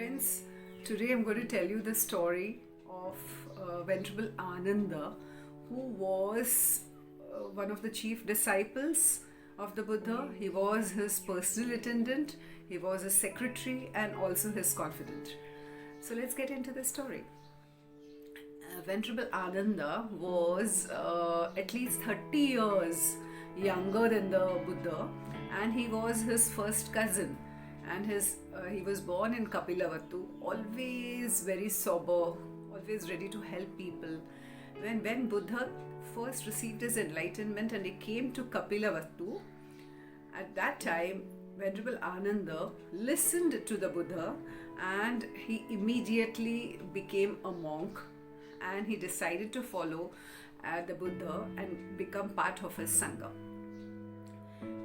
friends, today I'm going to tell you the story of Venerable Ananda, who was one of the chief disciples of the Buddha. He was his personal attendant, he was his secretary, and also his confidant. So let's get into the story. Venerable Ananda was at least 30 years younger than the Buddha, and he was his first cousin. And he was born in Kapilavatthu, always very sober, always ready to help people. When Buddha first received his enlightenment and he came to Kapilavatthu, at that time Venerable Ananda listened to the Buddha and he immediately became a monk, and he decided to follow the Buddha and become part of his Sangha.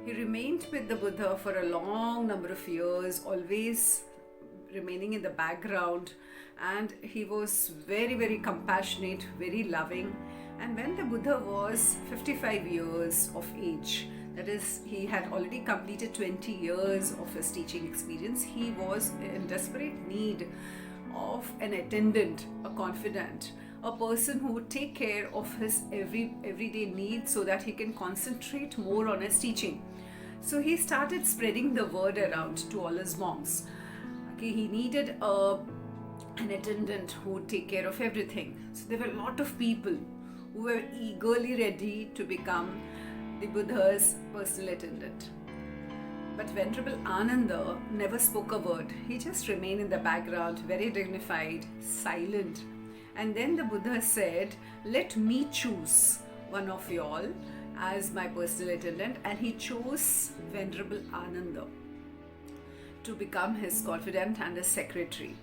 He remained with the Buddha for a long number of years, always remaining in the background, and he was very, very compassionate, very loving. And when the Buddha was 55 years of age, that is, he had already completed 20 years of his teaching experience, he was in desperate need of an attendant, a confidant, a person who would take care of his everyday needs so that he can concentrate more on his teaching. So he started spreading the word around to all his monks. Okay, he needed an attendant who would take care of everything. So there were a lot of people who were eagerly ready to become the Buddha's personal attendant. But Venerable Ananda never spoke a word. He just remained in the background, very dignified, silent. And then the Buddha said, "Let me choose one of y'all as my personal attendant," and he chose Venerable Ananda to become his confidant and his secretary.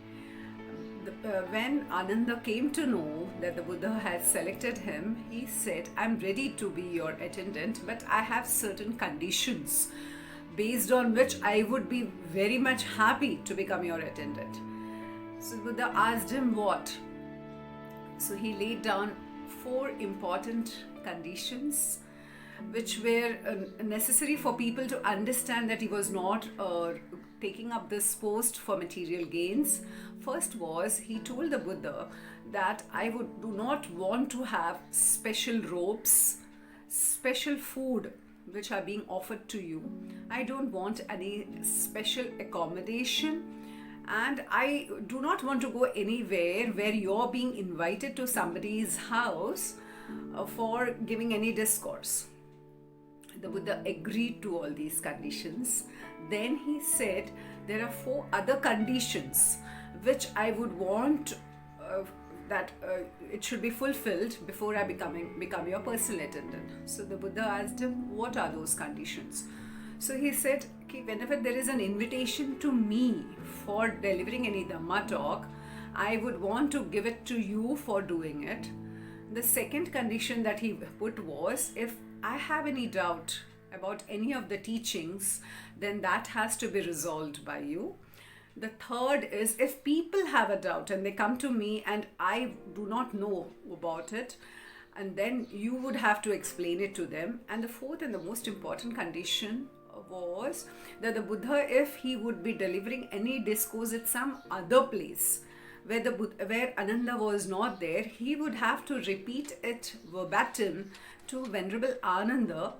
When Ananda came to know that the Buddha had selected him, he said, "I'm ready to be your attendant, but I have certain conditions based on which I would be very much happy to become your attendant." So Buddha asked him what. So he laid down 4 important conditions which were necessary for people to understand that he was not taking up this post for material gains. First was, he told the Buddha that I do not want to have special robes, special food which are being offered to you. I don't want any special accommodation, and I do not want to go anywhere where you're being invited to somebody's house for giving any discourse. The Buddha agreed to all these conditions. Then he said, there are 4 other conditions which I would want that it should be fulfilled before I become your personal attendant. So the Buddha asked him, what are those conditions? So he said, okay, whenever there is an invitation to me for delivering any Dhamma talk, I would want to give it to you for doing it. The second condition that he put was, if I have any doubt about any of the teachings, then that has to be resolved by you. The third is, if people have a doubt and they come to me and I do not know about it, and then you would have to explain it to them. And the fourth and the most important condition was that the Buddha, if he would be delivering any discourse at some other place where Ananda was not there, he would have to repeat it verbatim to Venerable Ananda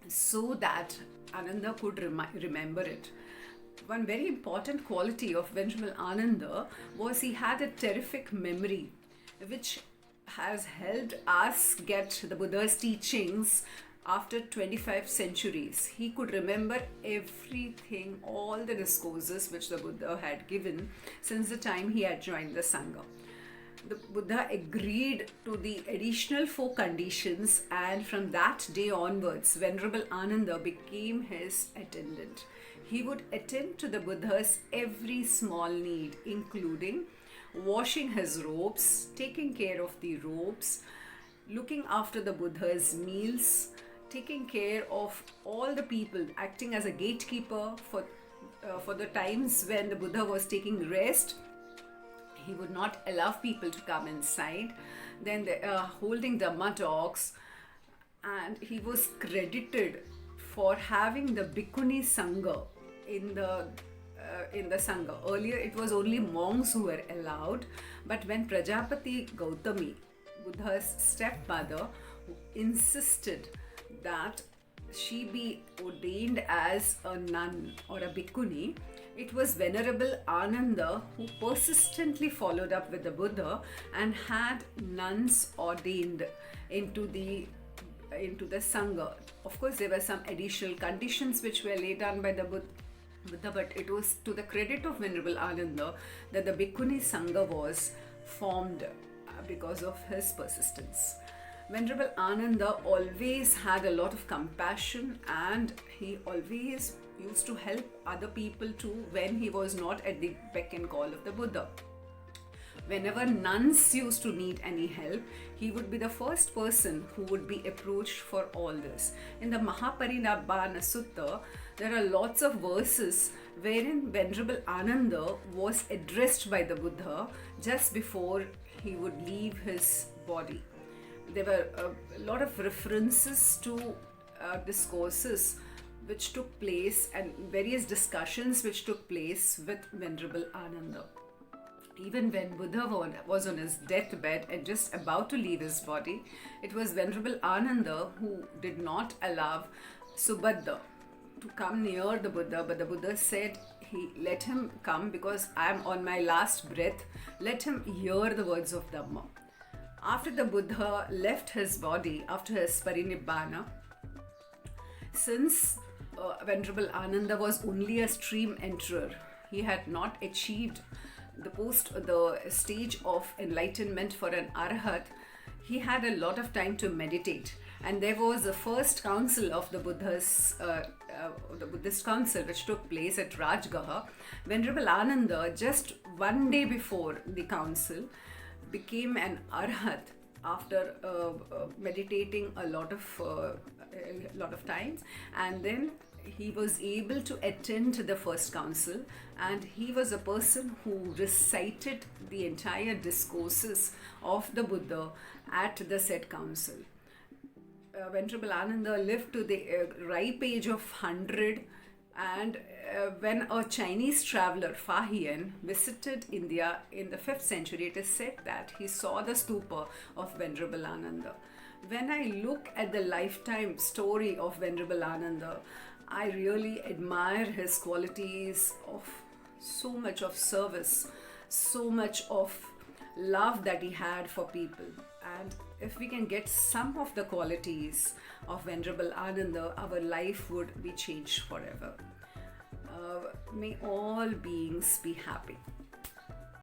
so that Ananda could remember it. One very important quality of Venerable Ananda was he had a terrific memory, which has helped us get the Buddha's teachings after 25 centuries. He could remember everything, all the discourses which the Buddha had given since the time he had joined the Sangha. The Buddha agreed to the additional 4 conditions, and from that day onwards, Venerable Ananda became his attendant. He would attend to the Buddha's every small need, including washing his robes, taking care of the robes, looking after the Buddha's meals, taking care of all the people, acting as a gatekeeper for the times when the Buddha was taking rest. He would not allow people to come inside. Then holding Dhamma talks, and he was credited for having the Bhikkhuni Sangha in the in the Sangha. Earlier, it was only monks who were allowed, but when Prajapati Gautami, Buddha's stepmother, insisted that she be ordained as a nun or a bhikkhuni, it was Venerable Ananda who persistently followed up with the Buddha and had nuns ordained into the Sangha. Of course, there were some additional conditions which were laid down by the Buddha, but it was to the credit of Venerable Ananda that the Bhikkhuni Sangha was formed because of his persistence. Venerable Ananda always had a lot of compassion, and he always used to help other people too when he was not at the beck and call of the Buddha. Whenever nuns used to need any help, he would be the first person who would be approached for all this. In the Mahaparinibbana Sutta, there are lots of verses wherein Venerable Ananda was addressed by the Buddha just before he would leave his body. There were a lot of references to discourses which took place and various discussions which took place with Venerable Ananda. Even when Buddha was on his deathbed and just about to leave his body, it was Venerable Ananda who did not allow Subhadra to come near the Buddha, but the Buddha said, let him come because I am on my last breath, let him hear the words of Dhamma. After the Buddha left his body, after his parinibbana, since Venerable Ananda was only a stream enterer, he had not achieved the stage of enlightenment for an arhat. He had a lot of time to meditate, and there was the first council of the Buddhist council which took place at Rajgaha. Venerable Ananda, just one day before the council, became an arhat after meditating a lot of times, and then he was able to attend the first council, and he was a person who recited the entire discourses of the Buddha at the said council. Venerable Ananda lived to the ripe age of 100, and when a Chinese traveler, Fa Hien, visited India in the 5th century, it is said that he saw the stupa of Venerable Ananda. When I look at the lifetime story of Venerable Ananda, I really admire his qualities of so much of service, so much of love that he had for people. And if we can get some of the qualities of Venerable Ananda, our life would be changed forever. May all beings be happy.